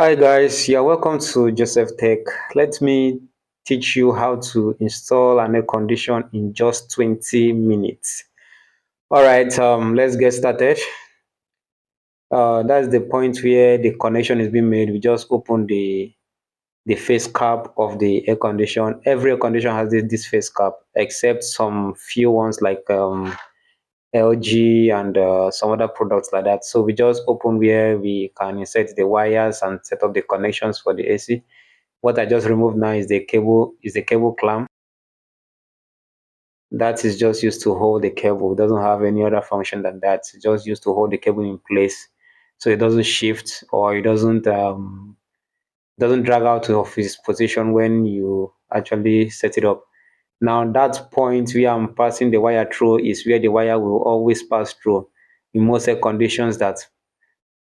Hi guys, you're welcome to Joseph Tech. Let me teach you how to install an air condition in just 20 minutes. All right, let's get started. That's the point where the connection is being made. We just open the face cap of the air condition. Every air condition has this face cap, except some few ones like LG and some other products like that. So we just open where we can insert the wires and set up the connections for the AC. What I just removed now is the cable clamp. That is just used to hold the cable. It doesn't have any other function than that. It's just used to hold the cable in place so it doesn't shift or it doesn't drag out of its position when you actually set it up. Now that point where I'm passing the wire through is where the wire will always pass through in most air conditions that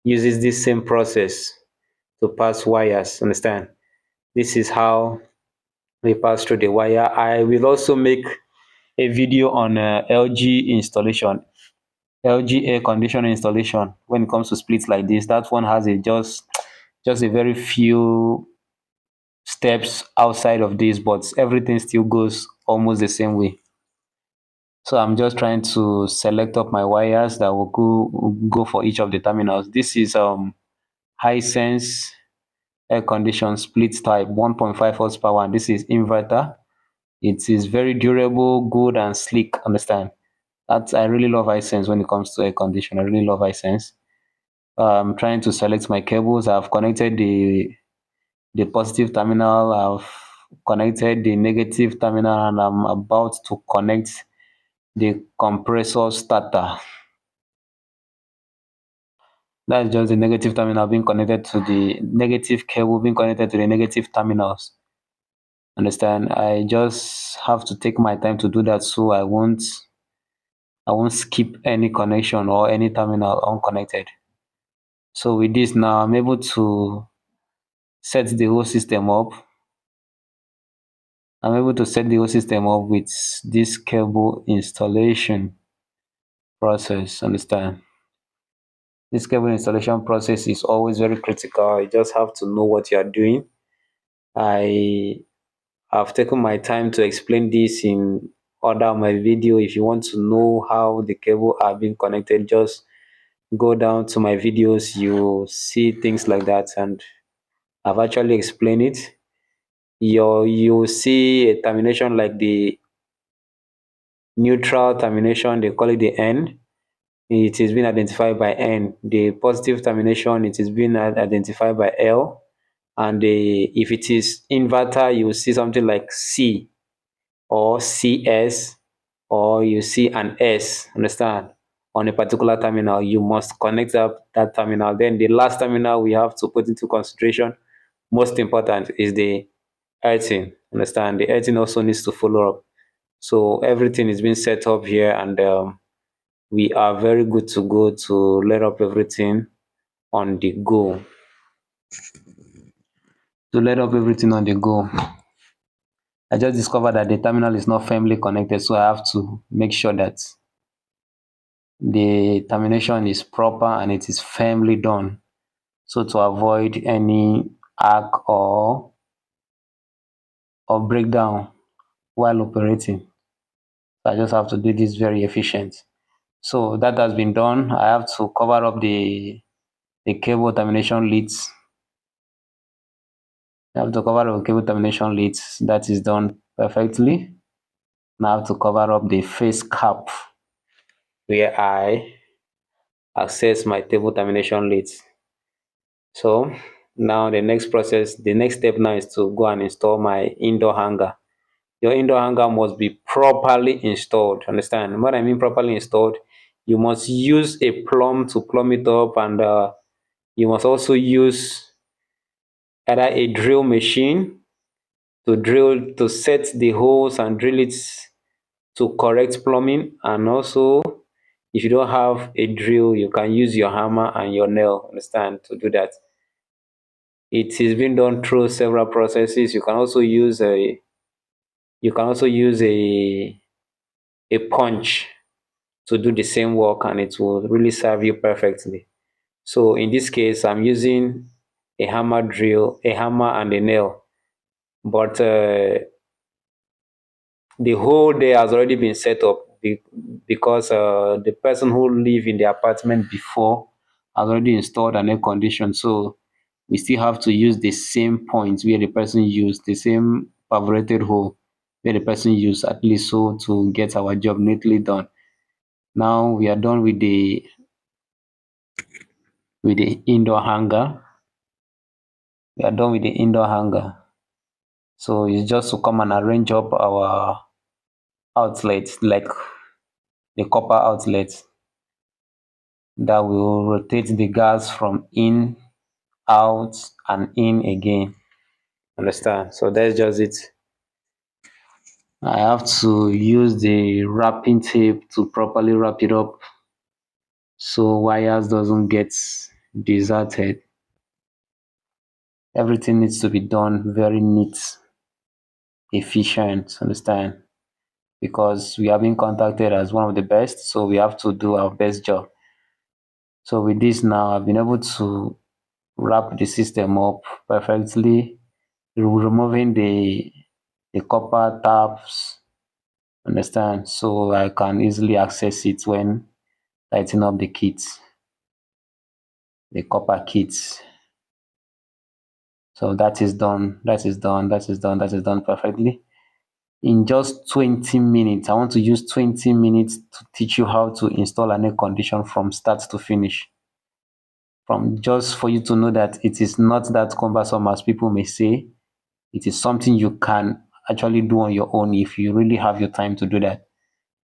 uses this same process to pass wires. Understand? This is how we pass through the wire. I will also make a video on LG installation, LG air conditioner installation. When it comes to splits like this, that one has a just a very few steps outside of this, but everything still goes almost the same way. So I'm just trying to select up my wires that will go for each of the terminals. This is Hisense air condition split type 1.5 horsepower, and this is inverter. It is very durable, good, and sleek. Understand? That's I really love Hisense when it comes to air condition. I really love Hisense. I'm trying to select my cables. I've connected the positive terminal. I've connected the negative terminal, and I'm about to connect the compressor starter. That's just the negative terminal being connected to the negative cable being connected to the negative terminals. Understand? I just have to take my time to do that so I won't skip any connection or any terminal unconnected. So with this now, I'm able to set the whole system up. I'm able to set the whole system up with this cable installation process. Understand? This cable installation process is always very critical. You just have to know what you are doing. I have taken my time to explain this in other my video. If you want to know how the cable are being connected, just go down to my videos. You see things like that, and I've actually explained it. You see a termination like the neutral termination, they call it the N. It is being identified by N. The positive termination, it is being identified by L. And if it is inverter, you will see something like C or CS, or you see an S. Understand? On a particular terminal, you must connect up that terminal. Then the last terminal we have to put into consideration, most important, is the earthing. Understand? The earthing also needs to follow up. So everything is being set up here, and we are very good to go to let up everything on the go. To let up everything on the go. I just discovered that the terminal is not firmly connected, so I have to make sure that the termination is proper and it is firmly done. So to avoid any arc or breakdown while operating. So I just have to do this very efficient. So that has been done. I have to cover up the cable termination leads. I have to cover up the cable termination leads. That is done perfectly. Now I have to cover up the face cap where I access my cable termination leads. So now the next step now is to go and install my indoor hanger. Your indoor hanger must be properly installed. Understand? What I mean properly installed, you must use a plumb to plumb it up, and you must also use either a drill machine to set the holes and drill it to correct plumbing. And also, if you don't have a drill, you can use your hammer and your nail, understand, to do that. It is being done through several processes. You can also use a punch to do the same work, and it will really serve you perfectly. So in this case, I'm using a hammer drill, a hammer and a nail. But the whole day has already been set up because the person who live in the apartment before has already installed an air condition. So we still have to use the same points where the person used, the same perforated hole where the person used, at least so to get our job neatly done. Now we are done with the indoor hanger. We are done with the indoor hanger. So it's just to come and arrange up our outlets, like the copper outlets that will rotate the gas from in, out, and in again. Understand? So that's just it. I have to use the wrapping tape to properly wrap it up so wires doesn't get deserted. Everything needs to be done very neat, efficient, understand? Because we have been contacted as one of the best, so we have to do our best job. So with this now, I've been able to wrap the system up perfectly, removing the copper tabs, understand? So I can easily access it when lighting up the kits, the copper kits. So that is done, that is done, that is done, that is done perfectly. In just 20 minutes, I want to use 20 minutes to teach you how to install an air condition from start to finish. From just for you to know that it is not that cumbersome as people may say. It is something you can actually do on your own if you really have your time to do that.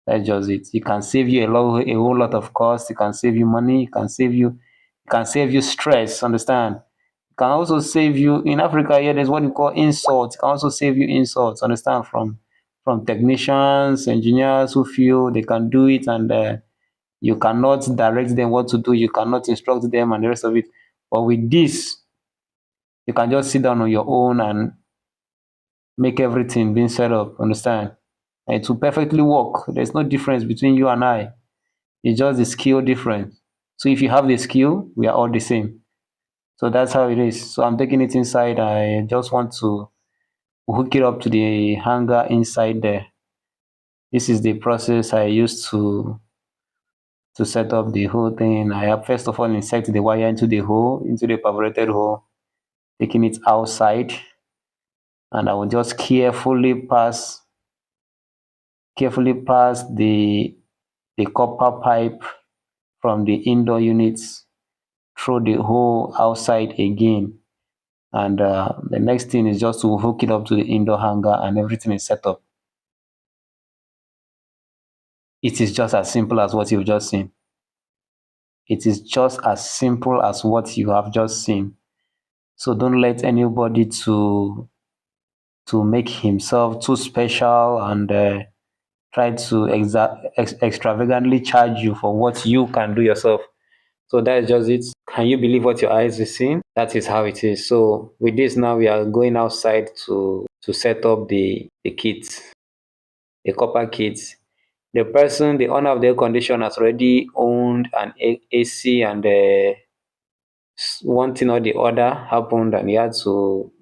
That's just it. It can save you a whole lot of cost. It can save you money. It can save you stress. Understand? It can also save you in Africa. Here, there's what you call insults. It can also save you insults. Understand? From technicians, engineers who feel they can do it, and you cannot direct them what to do. You cannot instruct them, and the rest of it. But with this, you can just sit down on your own and make everything being set up. Understand? And it will perfectly work. There's no difference between you and I. It's just the skill difference. So if you have the skill, we are all the same. So that's how it is. So I'm taking it inside. I just want to hook it up to the hanger inside there. This is the process I used to set up the whole thing. I have first of all insert the wire into the hole, into the perforated hole, taking it outside, and I will just carefully pass the copper pipe from the indoor units through the hole outside again. And the next thing is just to hook it up to the indoor hanger and everything is set up. It is just as simple as what you've just seen. It is just as simple as what you have just seen. So don't let anybody to make himself too special and try to extravagantly charge you for what you can do yourself. So that is just it. Can you believe what your eyes are seeing? That is how it is. So with this now, we are going outside to set up the kits, the copper kits. The owner of the air condition has already owned an AC, and one thing or the other happened and he had to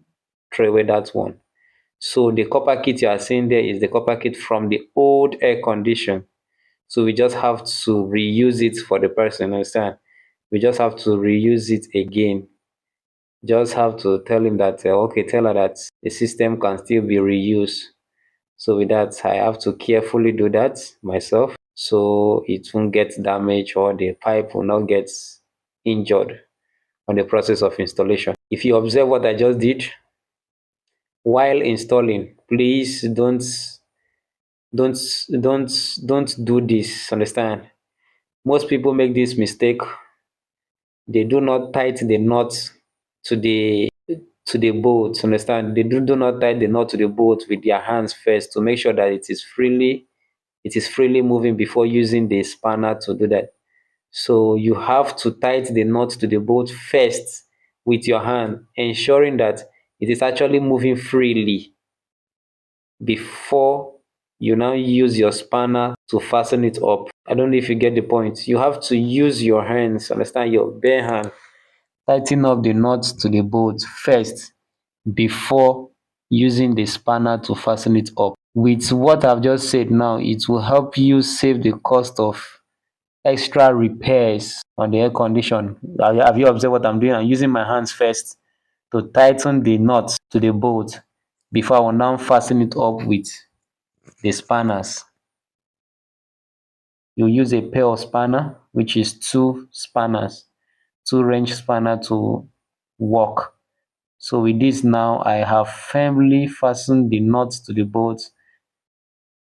throw away that one. So the copper kit you are seeing there is the copper kit from the old air condition. So we just have to reuse it for the person, understand? We just have to reuse it again. Just have to tell him that, okay, tell her that the system can still be reused. So with that, I have to carefully do that myself so it won't get damaged or the pipe will not get injured on the process of installation. If you observe what I just did while installing, please don't don't do this. Understand? Most people make this mistake. They do not tighten the knots to the bolt. Understand? They do not tie the knot to the bolt with their hands first to make sure that it is freely moving before using the spanner to do that. So you have to tighten the knot to the bolt first with your hand, ensuring that it is actually moving freely before you now use your spanner to fasten it up. I don't know if you get the point. You have to use your hands, understand, your bare hand. tighten up the nuts to the bolt first before using the spanner to fasten it up. With what I've just said now, it will help you save the cost of extra repairs on the air condition. Have you observed what I'm doing? I'm using my hands first to tighten the nuts to the bolt before I will now fasten it up with the spanners. You use a pair of spanner, which is two spanners, two range spanner to work. So with this now, I have firmly fastened the nuts to the bolt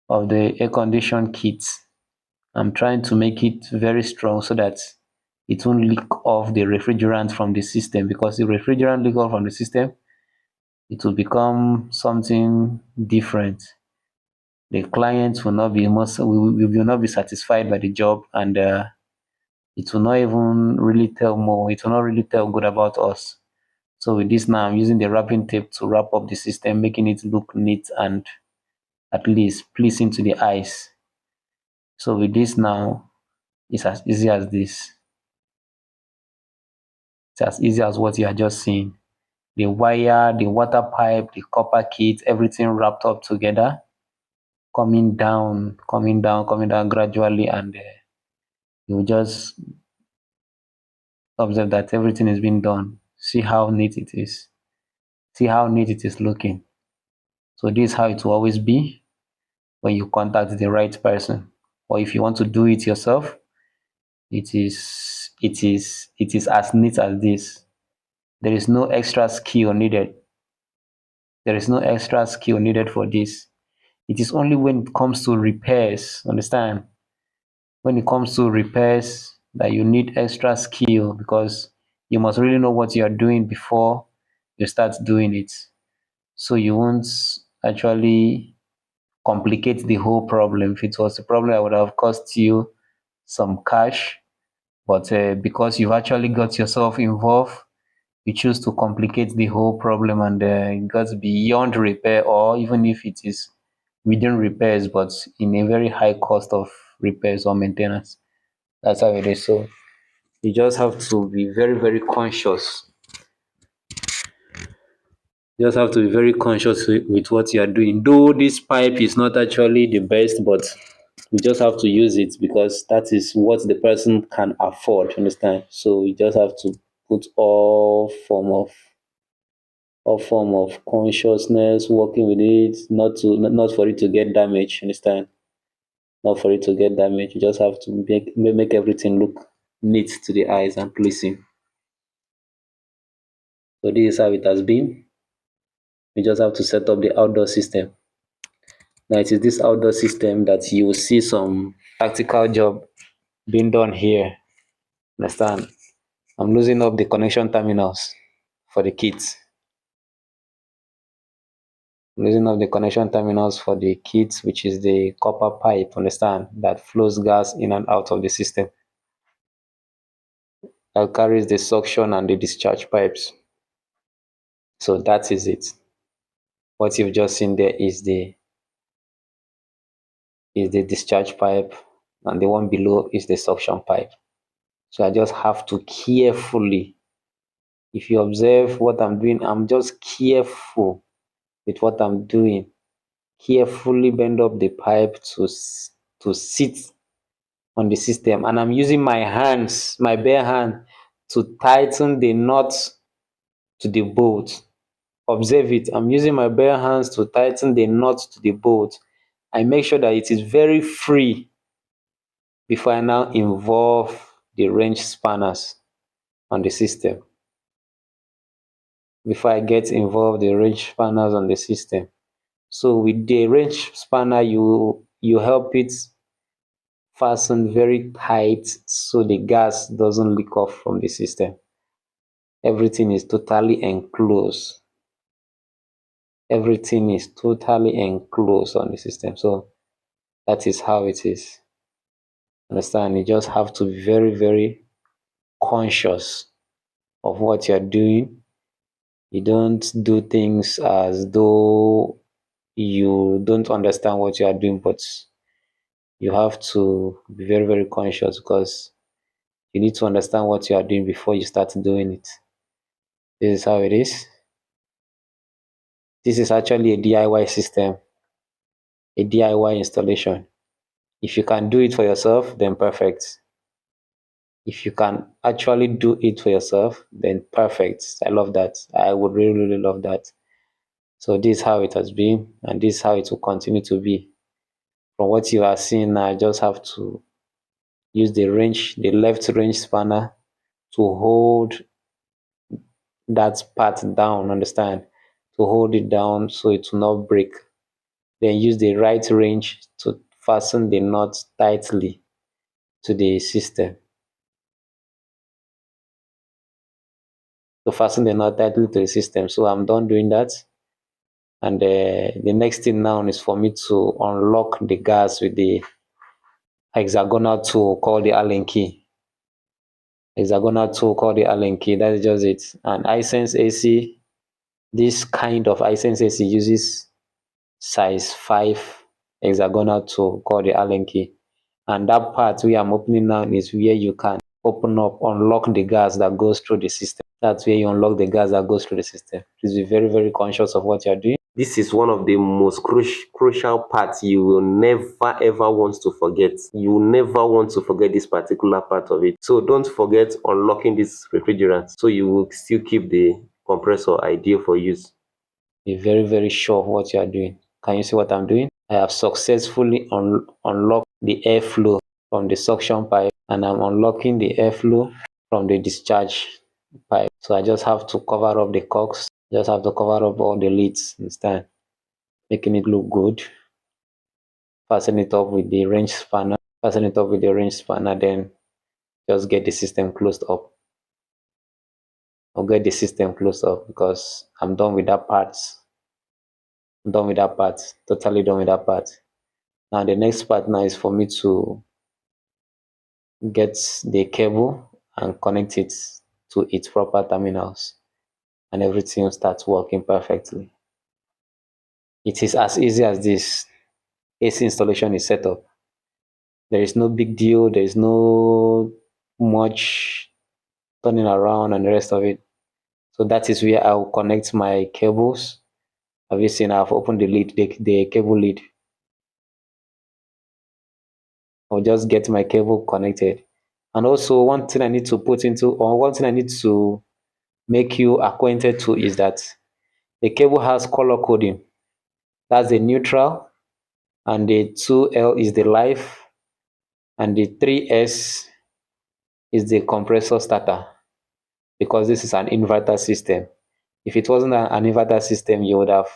of the air condition kit. I'm trying to make it very strong so that it won't leak off the refrigerant from the system, because the refrigerant leak off from the system, it will become something different. The client will not be satisfied by the job, and it will not even really tell more. It will not really tell good about us. So with this now, I'm using the wrapping tape to wrap up the system, making it look neat and at least pleasing to the eyes. So with this now, it's as easy as this. It's as easy as what you are just seeing. The wire, the water pipe, the copper kit, everything wrapped up together, coming down gradually, and you just observe that everything is being done. See how neat it is. See how neat it is looking. So this is how it will always be when you contact the right person. Or if you want to do it yourself, it is as neat as this. There is no extra skill needed. There is no extra skill needed for this. It is only when it comes to repairs, understand? When it comes to repairs that you need extra skill, because you must really know what you are doing before you start doing it. So you won't actually complicate the whole problem. If it was a problem that would have cost you some cash, but because you've actually got yourself involved, you choose to complicate the whole problem, and it goes beyond repair, or even if it is within repairs, but in a very high cost of repairs or maintenance. That's how it is. So you just have to be very, very conscious. You just have to be very conscious with what you are doing. Though this pipe is not actually the best, but we just have to use it because that is what the person can afford. Understand? So we just have to put all form of consciousness working with it, not for it to get damaged. Understand? Not for it to get damaged. You just have to make everything look neat to the eyes and pleasing. So this is how it has been. We just have to set up the outdoor system. Now it is this outdoor system that you will see some practical job being done here. Understand? I'm losing up the connection terminals for the kits. I'm losing up the connection terminals for the kits, which is the copper pipe, understand, that flows gas in and out of the system. That carries the suction and the discharge pipes. So that is it. What you've just seen there is the discharge pipe, and the one below is the suction pipe. So I just have to carefully, if you observe what I'm doing, I'm just careful with what I'm doing. Carefully bend up the pipe to sit on the system, and I'm using my hands, my bare hand, to tighten the nut to the bolt. Observe it. I'm using my bare hands to tighten the nut to the bolt. I make sure that it is very free before I now involve the wrench spanners on the system. Before I get involved the wrench spanners on the system. So with the wrench spanner, you help it fasten very tight so the gas doesn't leak off from the system. Everything is totally enclosed. Everything is totally enclosed on the system. So that is how it is. Understand? You just have to be very, very conscious of what you're doing. You don't do things as though you don't understand what you are doing, but you have to be very, very conscious, because you need to understand what you are doing before you start doing it. This is how it is. This is actually a DIY system, a DIY installation. If you can do it for yourself, then perfect. If you can actually do it for yourself, then perfect. I love that. I would really, really love that. So this is how it has been, and this is how it will continue to be. From what you are seeing now, I just have to use the left range spanner to hold that part down, understand? To hold it down so it will not break. Then use the right range to fasten the knot tightly to the system. So I'm done doing that. And the next thing now is for me to unlock the gas with the hexagonal tool called the Allen key. That is just it. And iSense AC, this kind of iSense AC uses size 5 hexagonal tool called the Allen key. And that part where I'm opening now is where you can unlock the gas that goes through the system. That's where you unlock the gas that goes through the system. Please be very, very conscious of what you're doing. This is one of the most crucial parts you will never ever want to forget. You will never want to forget this particular part of it. So don't forget unlocking this refrigerant so you will still keep the compressor ideal for use. Be very, very sure of what you are doing. Can you see what I'm doing? I have successfully unlocked the airflow from the suction pipe, and I'm unlocking the airflow from the discharge pipe. So I just have to cover up the corks, just have to cover up all the leads instead, making it look good. Fasten it up with the range spanner, then just get the system closed up. I'll get the system closed up because I'm done with that part. Totally done with that part. Now the next part now is for me to get the cable and connect it to its proper terminals, and everything will start working perfectly. It is as easy as this. AC installation is set up. There is no big deal, there is no much turning around and the rest of it. So that is where I'll connect my cables. Have you seen? I've opened the cable lead. I'll just get my cable connected. And also one thing I need to make you acquainted to is that the cable has color coding. That's the neutral, and the 2L is the live, and the 3S is the compressor starter, because this is an inverter system. If it wasn't an inverter system, you would have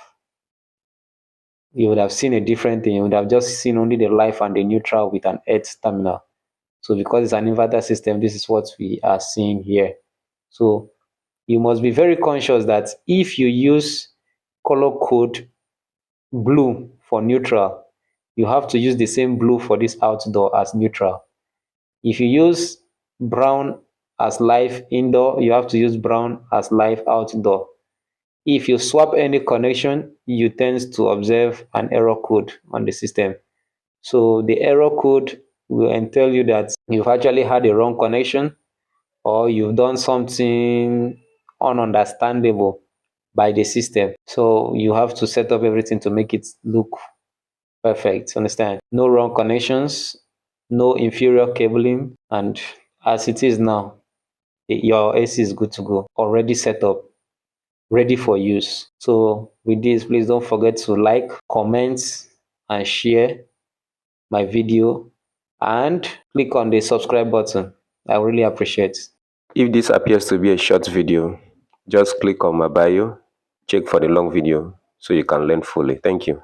seen a different thing. You would have just seen only the live and the neutral with an earth terminal. So because it's an inverter system, this is what we are seeing here. So you must be very conscious that if you use color code blue for neutral, you have to use the same blue for this outdoor as neutral. If you use brown as live indoor, you have to use brown as live outdoor. If you swap any connection, you tend to observe an error code on the system. So the error code will tell you that you've actually had a wrong connection, or you've done something ununderstandable by the system. So you have to set up everything to make it look perfect. Understand? No wrong connections, no inferior cabling, and as it is now, your AC is good to go, already set up, ready for use. So with this, please don't forget to like, comment, and share my video, and click on the subscribe button. I really appreciate it. If this appears to be a short video, just click on my bio, check for the long video so you can learn fully. Thank you.